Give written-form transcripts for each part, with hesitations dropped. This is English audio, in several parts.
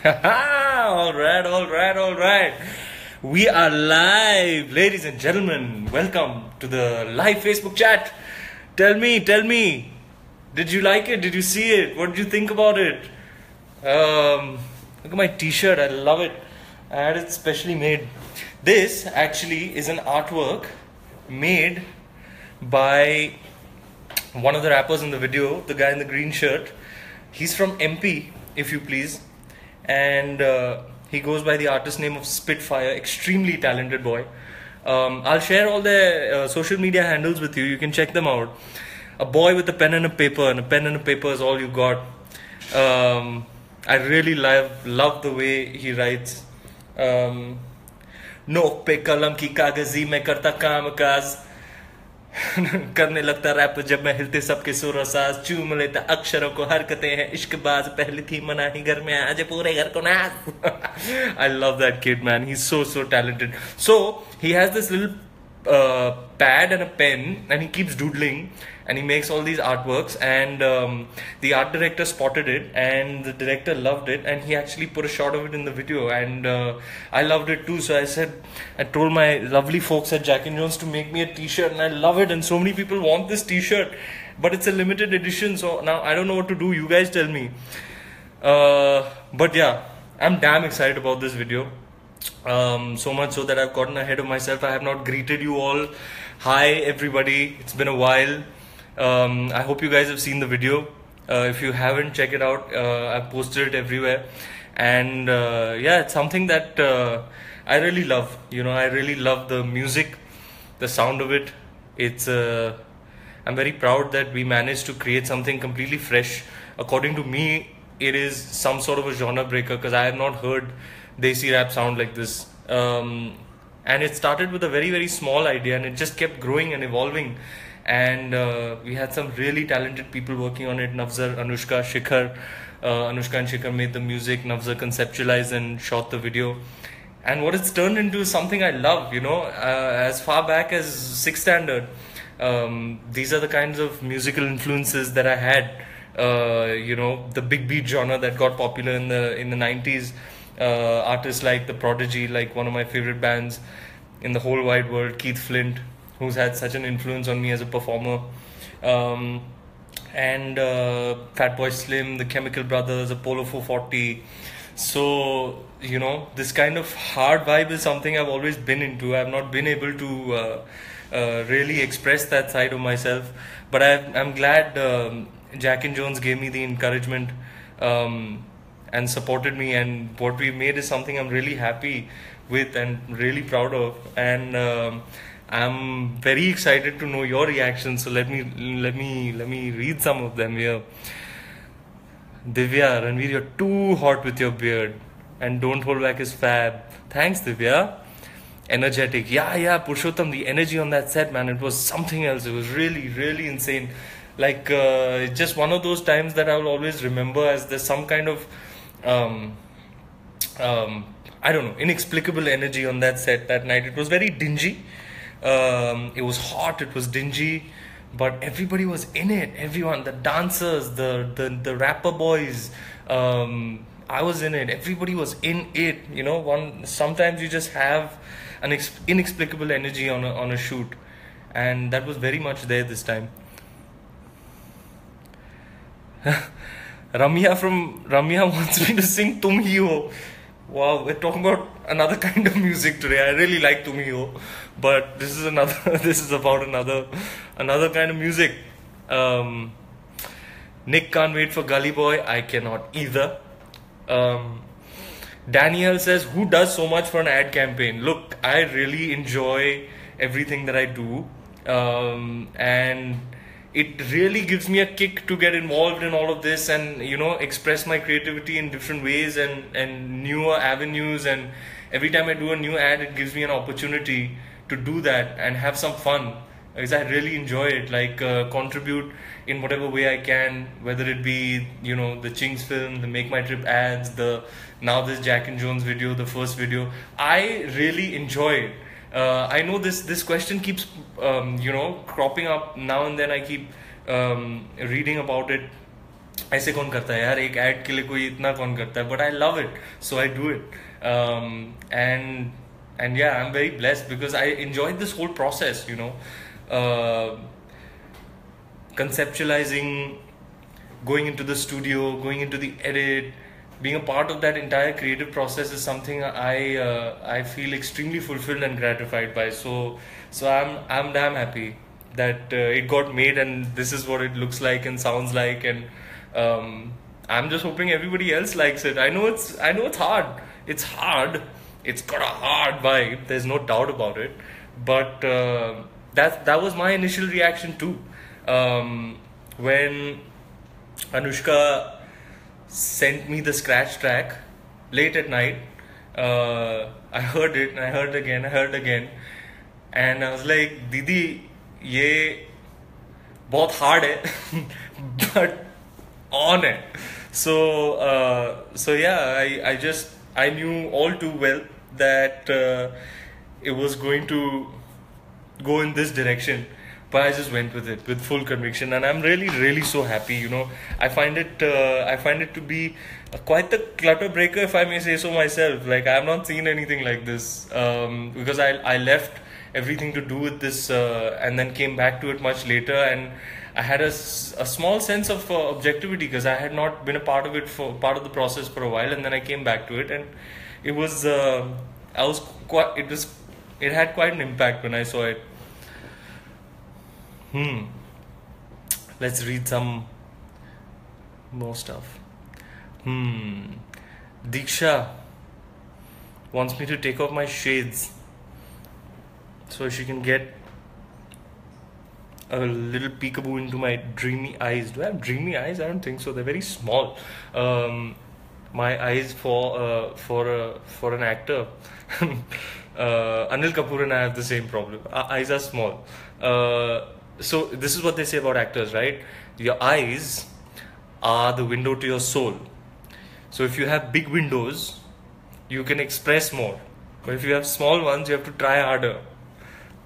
All right, all right, all right. We are live, ladies and gentlemen. Welcome to the live Facebook chat. Tell me, did you like it? Did you see it? What did you think about it? Look at my t-shirt. I love it. I had it specially made. This actually is an artwork made by one of the rappers in the video, the guy in the green shirt. He's from MP, if you please, and he goes by the artist name of Spitfire. Extremely talented boy. I'll share all their social media handles with you. You can check them out. A boy with a pen and a paper, and a pen and a paper is all you got. I really love the way he writes. नोक पे कलम की कागजी में करता काम काज करने लगता रैप जब मैं हिलते सबके सुर और साज चूम लेता अक्षरों को हरकतें हैं इश्कबाज पहले थी मनाही घर में आज पूरे घर को नाच I love that kid, man. He's so talented. So he has this little pad and a pen, and he keeps doodling, and he makes all these artworks, and the art director spotted it, and the director loved it, and he actually put a shot of it in the video, and I loved it too. So I told my lovely folks at Jack and Jones to make me a t-shirt, and I love it, and so many people want this t-shirt, but it's a limited edition, so now I don't know what to do. You guys tell me. But yeah, I'm damn excited about this video. So much so that I've gotten ahead of myself. I have not greeted you all. Hi everybody, it's been a while. I hope you guys have seen the video. If you haven't, check it out. I've posted it everywhere, and yeah, it's something that I really love. You know, I really love the music, the sound of it. It's I'm very proud that we managed to create something completely fresh. According to me, it is some sort of a genre breaker, because I have not heard Desi rap sound like this. And it started with a very small idea, and it just kept growing and evolving. And we had some really talented people working on it. Navzar, Anushka, Shikhar. Anushka and Shikhar made the music. Navzar conceptualized and shot the video. And what it's turned into is something I love, you know. As far back as 6th standard, these are the kinds of musical influences that I had. You know, the big beat genre that got popular in the 90s. Artists like The Prodigy, like one of my favorite bands in the whole wide world, Keith Flint, who's had such an influence on me as a performer, and Fatboy Slim, the Chemical Brothers, Apollo 440. So, you know, this kind of hard vibe is something I've always been into. I've not been able to really express that side of myself, but I'm glad Jack and Jones gave me the encouragement and supported me, and what we made is something I'm really happy with and really proud of, and I'm very excited to know your reactions. So let me read some of them here. Divya, Ranveer, you're too hot with your beard, and don't hold back is fab. Thanks, Divya. Energetic, yeah, Purushottam, the energy on that set, man, it was something else. It was really insane. Like just one of those times that I will always remember, as there's some kind of I don't know, inexplicable energy on that set that night. It was very dingy. It was hot, it was dingy, but everybody was in it. Everyone, the dancers, the rapper boys, I was in it. Everybody was in it. You know, sometimes you just have an inexplicable energy on a shoot, and that was very much there this time. Ramya wants me to sing Tum Hi Ho. Wow, we're talking about another kind of music today. I really like Tum Hi Ho, but this is about another kind of music. Nick can't wait for Gully Boy. I cannot either. Danielle says, who does so much for an ad campaign? Look, I really enjoy everything that I do, and it really gives me a kick to get involved in all of this, and, you know, express my creativity in different ways and newer avenues. And every time I do a new ad, it gives me an opportunity to do that and have some fun, because I really enjoy it. Like contribute in whatever way I can, whether it be, you know, the Ching's film, the Make My Trip ads, now this Jack and Jones video, the first video. I really enjoy it. I know this question keeps you know, cropping up now and then. I keep reading about it ऐसे कौन करता है यार, एक add के लिए कोई इतना कौन करता है, but I love it, so I do it. And and yeah, I'm very blessed because I enjoyed this whole process, conceptualizing, going into the studio, going into the edit, being a part of that entire creative process is something I feel extremely fulfilled and gratified by. So I'm damn happy that it got made, and this is what it looks like and sounds like, and I'm just hoping everybody else likes it. I know it's hard. It's hard. It's got a hard vibe. There's no doubt about it. But that was my initial reaction too. When Anushka sent me the scratch track late at night, I heard it and I heard again, and I was like, "Didi, ये बहुत hard है, but on है." So yeah, I knew all too well that it was going to go in this direction, but I just went with it with full conviction, and I'm really, really so happy. I find it to be quite the clutter breaker, if I may say so myself. Like, I have not seen anything like this, because I left everything to do with this, and then came back to it much later, and I had a small sense of objectivity because I had not been a part of the process for a while, and then I came back to it, and it was it had quite an impact when I saw it. Let's read some more stuff. Diksha wants me to take off my shades so she can get a little peekaboo into my dreamy eyes. Do I have dreamy eyes? I don't think so. They're very small. My eyes for an actor. Anil Kapoor and I have the same problem. Our eyes are small. So this is what they say about actors, right? Your eyes are the window to your soul. So if you have big windows, you can express more. But if you have small ones, you have to try harder.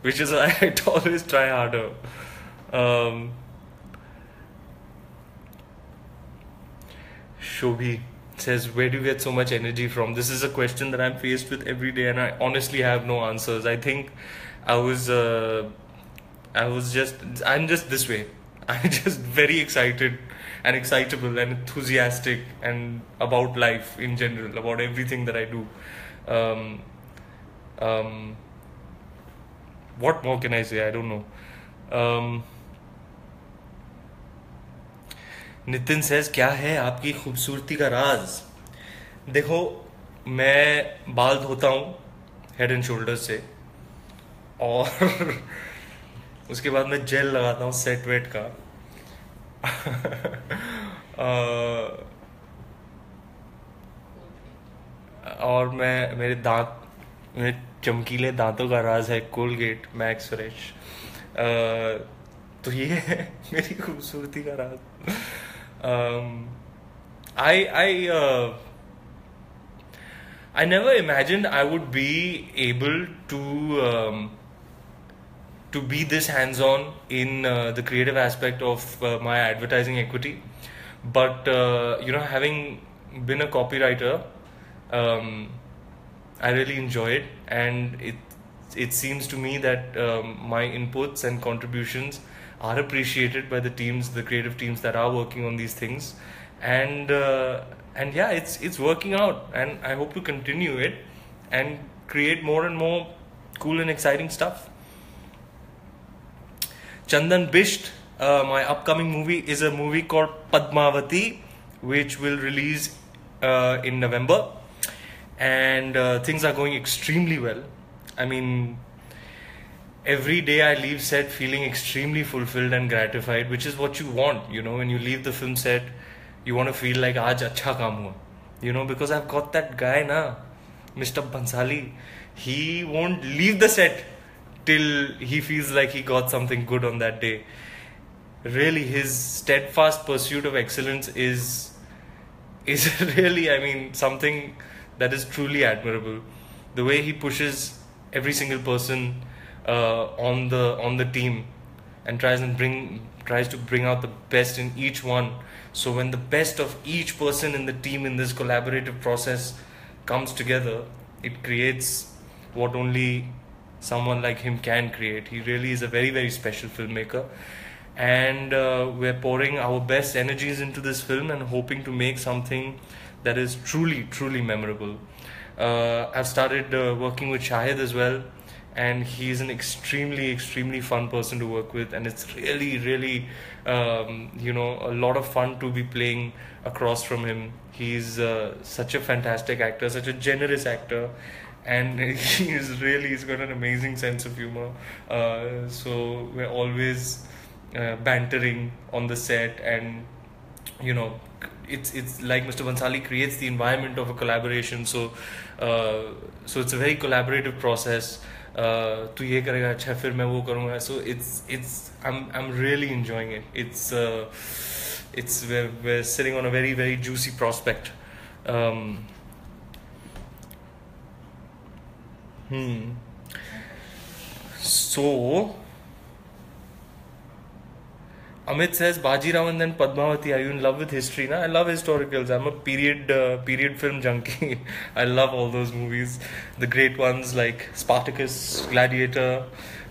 Which is why I always try harder. Shobhi says, where do you get so much energy from? This is a question that I'm faced with every day, and I honestly have no answers. I think I'm just this way. I'm just very excited and excitable and enthusiastic and about life in general, about everything that I do. What more can I say? I don't know. Nitin says, क्या है आपकी खूबसूरती का राज? देखो, मैं बाल धोता हूँ हेड एंड शोल्डर्स से, और उसके बाद मैं जेल लगाता हूँ सेट वेट का. और मेरे चमकीले दांतों का राज है कोलगेट मैक्स फ्रेश. तो ये है मेरी खूबसूरती का राज. I never imagined I would be able to be this hands-on in the creative aspect of my advertising equity. But having been a copywriter, I really enjoy it, and it seems to me that my inputs and contributions are appreciated by the teams, the creative teams that are working on these things, and yeah, it's working out, and I hope to continue it and create more and more cool and exciting stuff. Chandan Bisht, my upcoming movie is a movie called Padmavati, which will release in November, and things are going extremely well. I mean, every day I leave set feeling extremely fulfilled and gratified, which is what you want, when you leave the film set, you want to feel like aaj acha kaam hua, because I've got that guy na, Mr. Bansali. He won't leave the set till he feels like he got something good on that day. Really, his steadfast pursuit of excellence is really, something that is truly admirable. The way he pushes every single person on the team and tries to bring out the best in each one. So when the best of each person in the team in this collaborative process comes together, it creates what only someone like him can create. He really is a very, very special filmmaker, and we're pouring our best energies into this film and hoping to make something that is truly, truly memorable. I've started working with Shahid as well, and he's an extremely, extremely fun person to work with, and it's really, really, a lot of fun to be playing across from him. He's such a fantastic actor, such a generous actor, and he's got an amazing sense of humor. So we're always bantering on the set, and you know it's like Mr. Bansali creates the environment of a collaboration. So it's a very collaborative process. तू ये करेगा, अच्छा फिर मैं वो करूँगा. So I'm really enjoying it. We're sitting on a very, very juicy prospect. So Amit says Bajirao and then Padmavati. Are you in love with history? Na? I love historicals. I'm a period film junkie. I love all those movies, the great ones like Spartacus, Gladiator.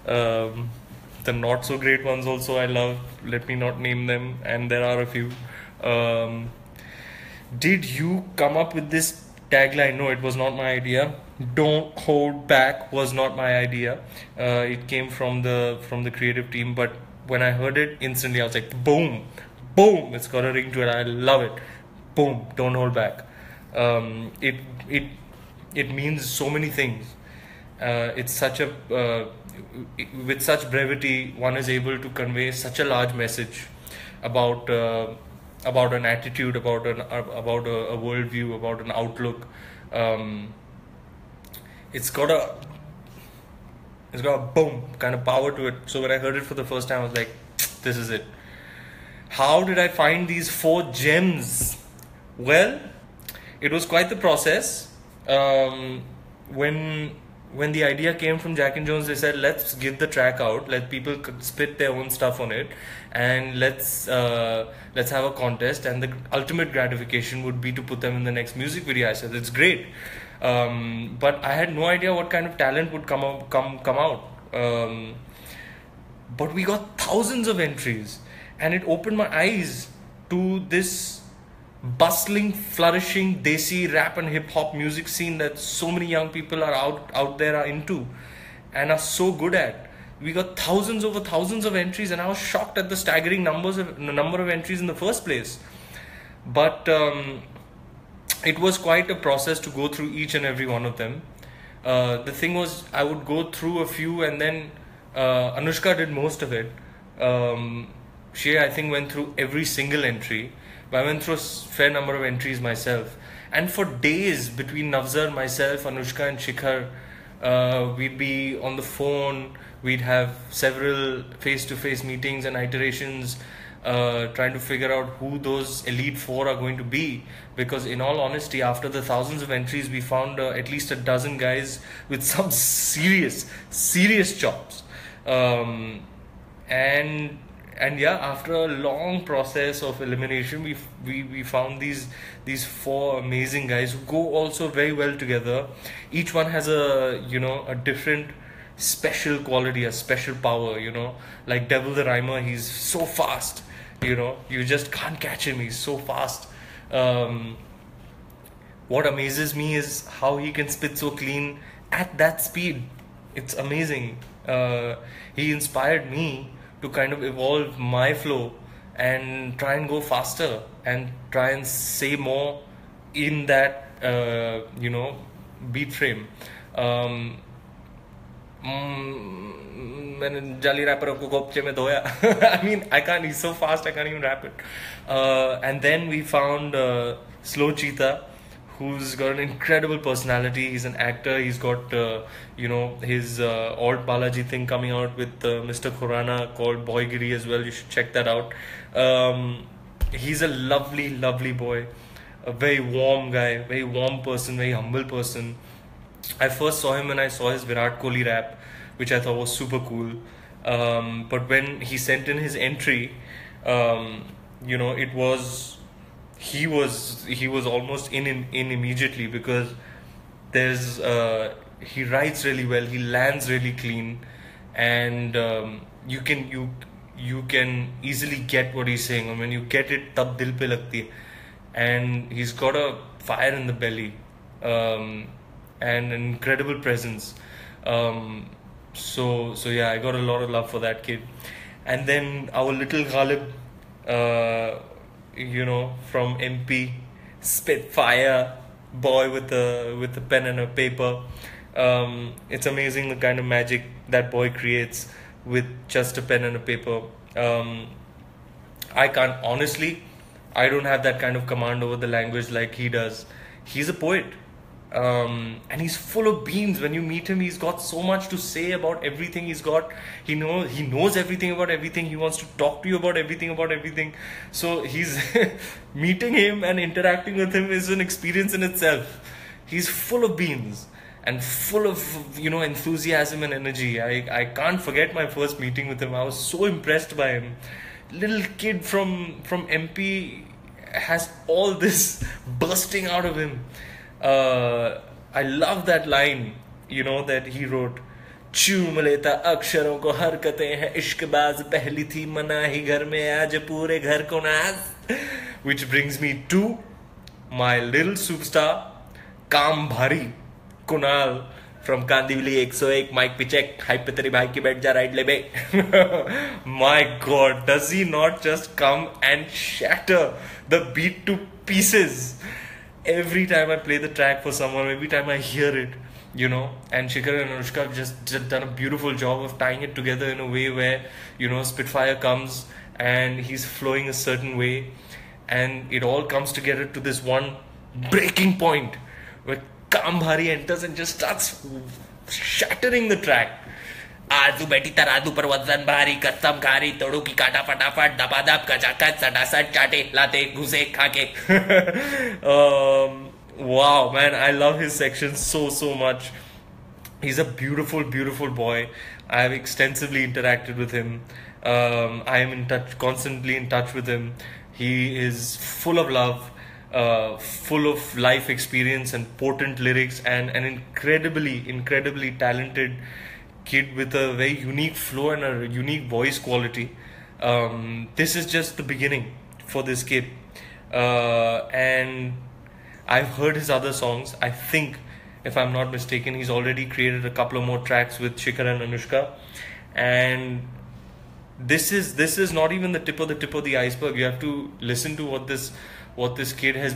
The not so great ones also I love. Let me not name them, and there are a few. Did you come up with this tagline? No, it was not my idea. Don't hold back was not my idea. It came from the creative team, but when I heard it instantly, I was like, boom, boom, it's got a ring to it. I love it. Boom, don't hold back. It means so many things. It's such a with such brevity, one is able to convey such a large message about an attitude, about a worldview, about an outlook. It's got a boom kind of power to it. So when I heard it for the first time, I was like, this is it. How did I find these 4 gems? Well, it was quite the process. When the idea came from Jack and Jones, they said, let's give the track out, let people spit their own stuff on it, and let's have a contest, and the ultimate gratification would be to put them in the next music video. I said, it's great. But I had no idea what kind of talent would come out. But we got thousands of entries, and it opened my eyes to this bustling, flourishing Desi rap and hip hop music scene that so many young people are out there are into and are so good at. We got thousands over thousands of entries, and I was shocked at the staggering number of entries in the first place. But it was quite a process to go through each and every one of them. The thing was, I would go through a few, and then Anushka did most of it. She, I think, went through every single entry. But I went through a fair number of entries myself. And for days between Navzar, myself, Anushka and Shikhar, we'd be on the phone. We'd have several face-to-face meetings and iterations, trying to figure out who those elite 4 are going to be. Because in all honesty, after the thousands of entries, we found at least a dozen guys with some serious chops. And yeah, after a long process of elimination, we found these 4 amazing guys who go also very well together. Each one has a different special quality, a special power. Like Devil the Rhymer, he's so fast. You just can't catch him. He's so fast. What amazes me is how he can spit so clean at that speed. It's amazing. He inspired me to kind of evolve my flow and try and go faster and try and say more in that beat frame. मैंने जाली wrapper को गोपचे में धोया. I mean, he's so fast, I can't even rap it. And then we found Slow Cheetah, who's got an incredible personality. He's an actor. He's got his Alt Balaji thing coming out with Mr. Khurana called Boygiri as well. You should check that out. He's a lovely boy, a very warm guy, very warm person, very humble person. I first saw him when I saw his Virat Kohli rap, which I thought was super cool. But when he sent in his entry, it was he was almost in immediately, because there's he writes really well, he lands really clean, and you can easily get what he's saying, and when you get it, tab dil pe lagti hai. And he's got a fire in the belly, and an incredible presence. So yeah, I got a lot of love for that kid. And then our little Ghalib, from MP, Spitfire boy with a pen and a paper. It's amazing the kind of magic that boy creates with just a pen and a paper. I can't honestly, I don't have that kind of command over the language like he does. He's a poet. And he's full of beans. When you meet him, he's got so much to say about everything. He knows everything about everything. He wants to talk to you about everything. So he's meeting him and interacting with him is an experience in itself. He's full of beans and full of enthusiasm and energy. I can't forget my first meeting with him. I was so impressed by him. Little kid from MP has all this bursting out of him. I love that line, that he wrote. चूम लेता अक्षरों को हरकतें हैं इश्कबाज पहली थी मनाही घर में आज पूरे घर को नाज. Which brings me to my little superstar, काम भारी, कुणाल from कांदिवली 101 माइक पे चेक हाइप पे तेरी भाई की बैठ जा राइड ले बे. My God, does he not just come and shatter the beat to pieces? Every time I play the track for someone, every time I hear it, and Shikhar and Anushka have just done a beautiful job of tying it together in a way where, Spitfire comes and he's flowing a certain way, and it all comes together to this one breaking point where Kambhari enters and just starts shattering the track. आजू बैठी तराजू पर वजन भारी कसम खारी तोड़ू की काटा फटाफट दबादब कचाकच सटासट चाटे लाते घुसे खाके. Wow, man, I love his section so much. He's a beautiful boy. I have extensively interacted with him. I am constantly in touch with him. He is full of love, full of life experience and potent lyrics, and an incredibly talented kid with a very unique flow and a unique voice quality. This is just the beginning for this kid, and I've heard his other songs. I think, if I'm not mistaken, he's already created a couple of more tracks with Shikhar and Anushka, and this is not even the tip of the iceberg. You have to listen to what this kid has